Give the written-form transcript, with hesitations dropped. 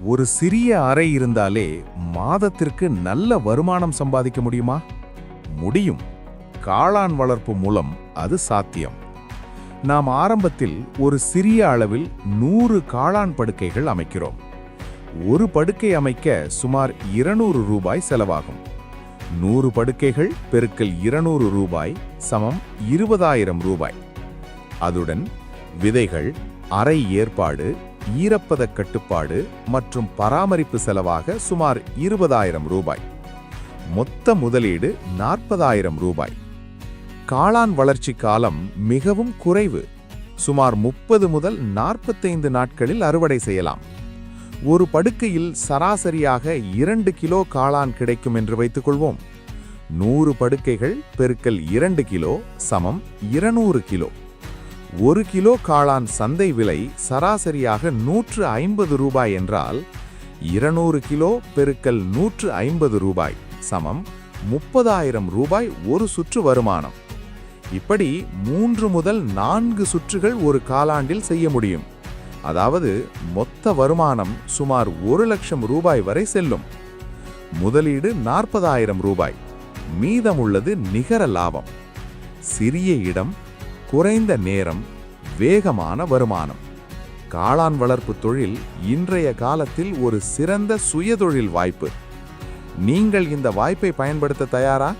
ஒரு சிறிய அறை இருந்தாலே மாதத்திற்கு நல்ல வருமானம் சம்பாதிக்க முடியுமா? முடியும். காளான் வளர்ப்பு மூலம் அது சாத்தியம். நாம் ஆரம்பத்தில் ஒரு சிறிய அளவில் 100 காளான் படுக்கைகள் அமைக்கிறோம். ஒரு படுக்கை அமைக்க சுமார் 200 ரூபாய் செலவாகும். 100 படுக்கைகள் பெருக்கல் 200 ரூபாய் சமம் 20,000 ரூபாய். அதுடன் விதைகள், அறை ஏற்பாடு, ஈரப்பத கட்டுப்பாடு மற்றும் பராமரிப்பு செலவாக சுமார் 20,000 ரூபாய். மொத்த முதலீடு 40,000 ரூபாய். காளான் வளர்ச்சி காலம் மிகவும் குறைவு. சுமார் 30 முதல் 45 நாட்களில் அறுவடை செய்யலாம். ஒரு படுக்கையில் சராசரியாக 2 கிலோ காளான் கிடைக்கும் என்று வைத்துக்கொள்வோம். 100 படுக்கைகள் பெருக்கல் 2 கிலோ சமம் 200 கிலோ. 1 கிலோ காளான் சந்தை விலை சராசரியாக 150 ரூபாய் என்றால் 200 கிலோ பெருக்கல் 150 ரூபாய் சமம் 30,000 ரூபாய் ஒரு சுற்று வருமானம். இப்படி 3 முதல் 4 சுற்றுகள் ஒரு காலாண்டில் செய்ய முடியும். அதாவது மொத்த வருமானம் சுமார் 1 லட்சம் ரூபாய் வரை செல்லும். முதலீடு 40,000 ரூபாய். மீதமுள்ளது நிகர லாபம். சிறிய இடம், குறைந்த நேரம், வேகமான வருமானம். காளான் வளர்ப்பு தொழில் இன்றைய காலத்தில் ஒரு சிறந்த சுயதொழில் வாய்ப்பு. நீங்கள் இந்த வாய்ப்பை பயன்படுத்த தயாரா?